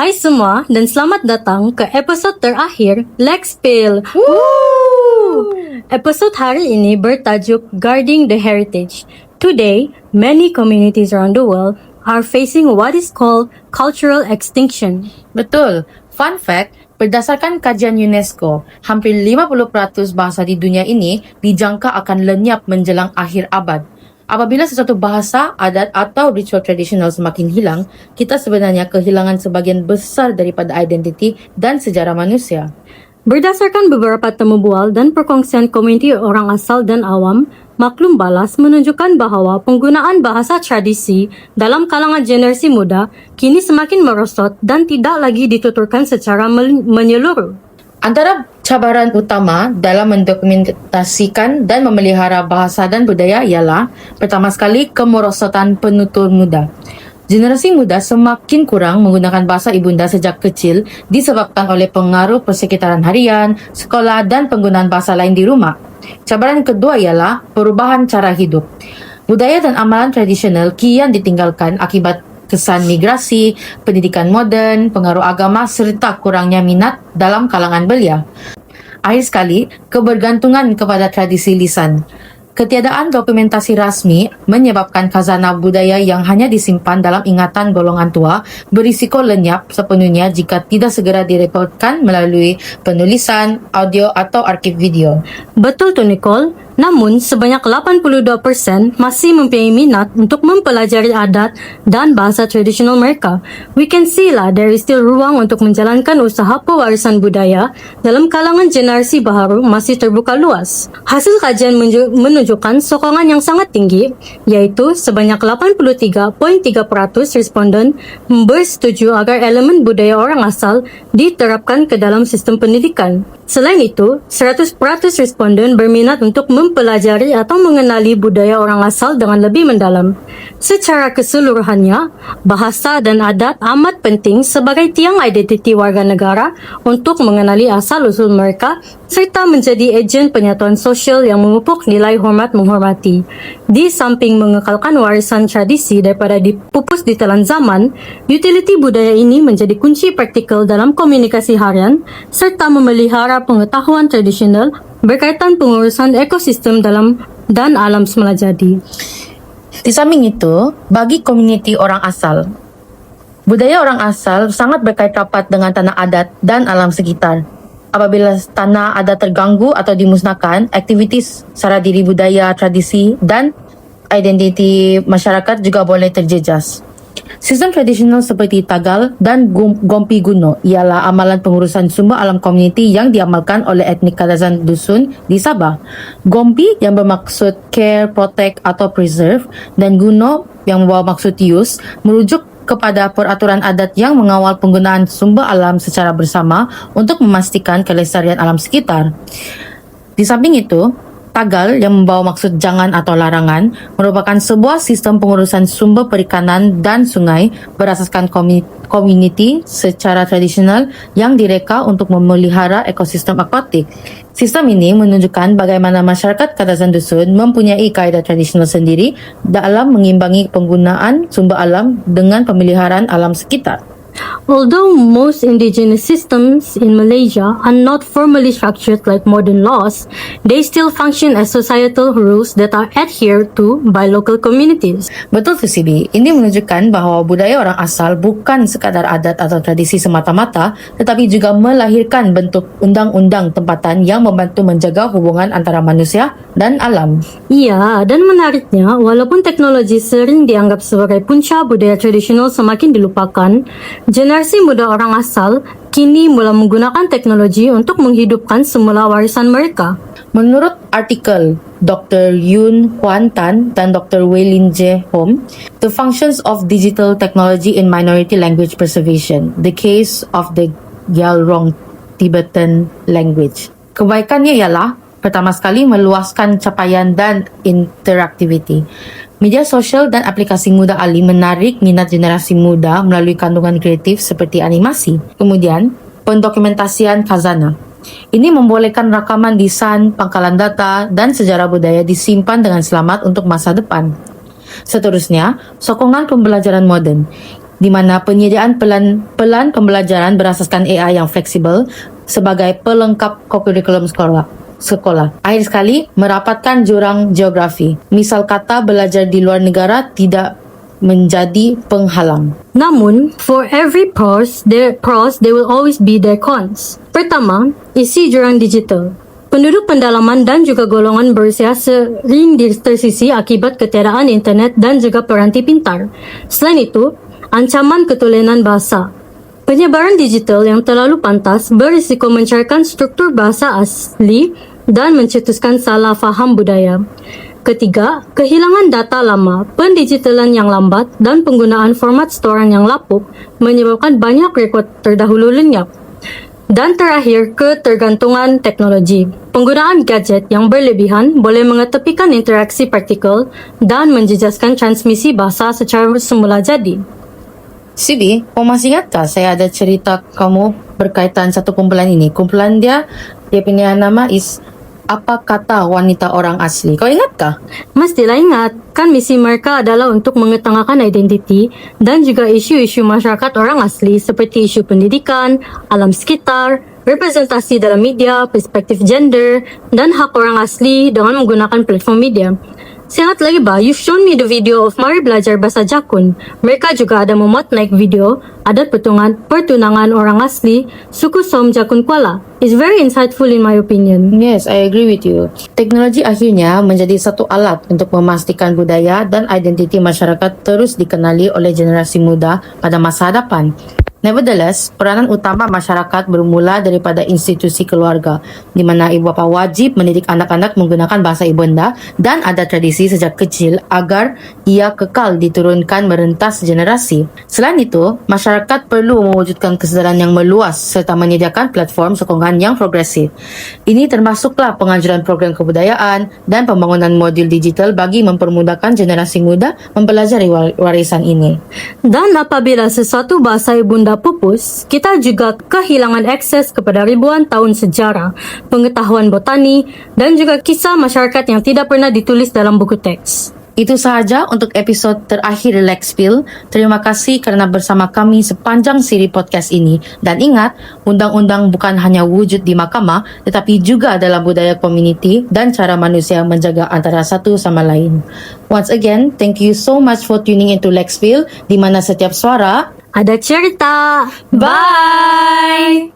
Hai semua dan selamat datang ke episod terakhir Lex Spill. Episod hari ini bertajuk Guarding the Heritage. Today, many communities around the world are facing what is called cultural extinction. Betul. Fun fact, berdasarkan kajian UNESCO, hampir 50% bahasa di dunia ini dijangka akan lenyap menjelang akhir abad. Apabila sesuatu bahasa, adat atau ritual tradisional semakin hilang, kita sebenarnya kehilangan sebagian besar daripada identiti dan sejarah manusia. Berdasarkan beberapa temu bual dan perkongsian komuniti orang asal dan awam, maklum balas menunjukkan bahawa penggunaan bahasa tradisi dalam kalangan generasi muda kini semakin merosot dan tidak lagi dituturkan secara menyeluruh. Antara cabaran utama dalam mendokumentasikan dan memelihara bahasa dan budaya ialah, pertama sekali, kemerosotan penutur muda. Generasi muda semakin kurang menggunakan bahasa ibunda sejak kecil disebabkan oleh pengaruh persekitaran harian, sekolah dan penggunaan bahasa lain di rumah. Cabaran kedua ialah perubahan cara hidup. Budaya dan amalan tradisional kian ditinggalkan akibat kesan migrasi, pendidikan moden, pengaruh agama serta kurangnya minat dalam kalangan belia. Akhir sekali, kebergantungan kepada tradisi lisan. Ketiadaan dokumentasi rasmi menyebabkan khazanah budaya yang hanya disimpan dalam ingatan golongan tua berisiko lenyap sepenuhnya jika tidak segera direkodkan melalui penulisan, audio atau arsip video. Betul tu Nicole, namun sebanyak 82% masih mempunyai minat untuk mempelajari adat dan bahasa tradisional mereka. We can see lah there is still ruang untuk menjalankan usaha pewarisan budaya dalam kalangan generasi baharu masih terbuka luas. Hasil kajian menunjukkan sokongan yang sangat tinggi, iaitu sebanyak 83.3% responden bersetuju agar elemen budaya orang asal diterapkan ke dalam sistem pendidikan. Selain itu, 100% responden berminat untuk mempelajari atau mengenali budaya orang asal dengan lebih mendalam. Secara keseluruhannya, bahasa dan adat amat penting sebagai tiang identiti warga negara untuk mengenali asal-usul mereka serta menjadi ejen penyatuan sosial yang memupuk nilai hormat menghormati. Di samping mengekalkan warisan tradisi daripada dipupus di telan zaman, utiliti budaya ini menjadi kunci praktikal dalam komunikasi harian serta memelihara pengetahuan tradisional berkaitan pengurusan ekosistem dalam dan alam semula jadi. Di samping itu, bagi komuniti orang asal, budaya orang asal sangat berkait rapat dengan tanah adat dan alam sekitar. Apabila tanah adat terganggu atau dimusnahkan, aktivitas sara diri budaya, tradisi dan identiti masyarakat juga boleh terjejas. Sistem tradisional seperti Tagal dan Gompi Guno ialah amalan pengurusan sumber alam komuniti yang diamalkan oleh etnik Kadazan Dusun di Sabah. Gompi yang bermaksud care, protect atau preserve dan Guno yang membawa maksud use merujuk kepada peraturan adat yang mengawal penggunaan sumber alam secara bersama untuk memastikan kelestarian alam sekitar. Di samping itu, Tagal yang membawa maksud jangan atau larangan merupakan sebuah sistem pengurusan sumber perikanan dan sungai berasaskan komuniti secara tradisional yang direka untuk memelihara ekosistem akuatik. Sistem ini menunjukkan bagaimana masyarakat Kadazan Dusun mempunyai kaedah tradisional sendiri dalam mengimbangi penggunaan sumber alam dengan pemeliharaan alam sekitar. Although most indigenous systems in Malaysia are not formally structured like modern laws, they still function as societal rules that are adhered to by local communities. Betul tu Sibi, ini menunjukkan bahawa budaya orang asal bukan sekadar adat atau tradisi semata-mata, tetapi juga melahirkan bentuk undang-undang tempatan yang membantu menjaga hubungan antara manusia dan alam. Ya, dan menariknya, walaupun teknologi sering dianggap sebagai punca budaya tradisional semakin dilupakan, generasi muda orang asal kini mula menggunakan teknologi untuk menghidupkan semula warisan mereka. Menurut artikel Dr. Yun Huan Tan dan Dr. Wei Lin Je Hom, The Functions of Digital Technology in Minority Language Preservation, The Case of the Gyalrong Tibetan Language. Kebaikannya ialah, pertama sekali, meluaskan capaian dan interaktiviti. Media sosial dan aplikasi mudah alih menarik minat generasi muda melalui kandungan kreatif seperti animasi. Kemudian, pendokumentasian khazanah. Ini membolehkan rakaman lisan, pangkalan data dan sejarah budaya disimpan dengan selamat untuk masa depan. Seterusnya, sokongan pembelajaran moden. di mana penyediaan pelan pembelajaran berasaskan AI yang fleksibel sebagai pelengkap kurikulum sekolah. Akhir sekali, merapatkan jurang geografi. Misal kata belajar di luar negara tidak menjadi penghalang. Namun, for every pros, there will always be their cons. Pertama, isi jurang digital. Penduduk pendalaman dan juga golongan berusia sering tersisi akibat ketiadaan internet dan juga peranti pintar. Selain itu, ancaman ketulenan bahasa. Penyebaran digital yang terlalu pantas berisiko mencairkan struktur bahasa asli dan mencetuskan salah faham budaya. Ketiga, kehilangan data lama, pendigitalan yang lambat dan penggunaan format storan yang lapuk menyebabkan banyak rekod terdahulu lenyap. Dan terakhir, ketergantungan teknologi. Penggunaan gadget yang berlebihan boleh mengetepikan interaksi praktikal dan menjejaskan transmisi bahasa secara semula jadi. Sidi, kau masih ingat tak saya ada cerita kamu berkaitan satu kumpulan ini? Kumpulan dia punya nama is Apa Kata Wanita Orang Asli. Kau ingat kah? Mestilah ingat, kan misi mereka adalah untuk mengetengahkan identiti dan juga isu-isu masyarakat orang asli seperti isu pendidikan, alam sekitar, representasi dalam media, perspektif gender, dan hak orang asli dengan menggunakan platform media. Ingat lagi ba, you've shown me the video of Mari Belajar Bahasa Jakun. Mereka juga ada memuat naik video adat pertunangan orang asli suku Som Jakun Kuala. It's very insightful in my opinion. Yes, I agree with you. Teknologi akhirnya menjadi satu alat untuk memastikan budaya dan identiti masyarakat terus dikenali oleh generasi muda pada masa hadapan. Nevertheless, peranan utama masyarakat bermula daripada institusi keluarga, di mana ibu bapa wajib mendidik anak-anak menggunakan bahasa ibunda dan ada tradisi sejak kecil agar ia kekal diturunkan merentas generasi. Selain itu, masyarakat perlu mewujudkan kesedaran yang meluas serta menyediakan platform sokongan yang progresif. Ini termasuklah penganjuran program kebudayaan dan pembangunan modul digital bagi mempermudahkan generasi muda mempelajari warisan ini. Dan apabila sesuatu bahasa ibunda pupus, kita juga kehilangan akses kepada ribuan tahun sejarah, pengetahuan botani, dan juga kisah masyarakat yang tidak pernah ditulis dalam buku teks. Itu sahaja untuk episod terakhir Lexpil. Terima kasih kerana bersama kami sepanjang siri podcast ini. Dan ingat, undang-undang bukan hanya wujud di mahkamah, tetapi juga dalam budaya komuniti dan cara manusia menjaga antara satu sama lain. Once again, thank you so much for tuning into Lexpil, di mana setiap suara Ada cerita. Bye!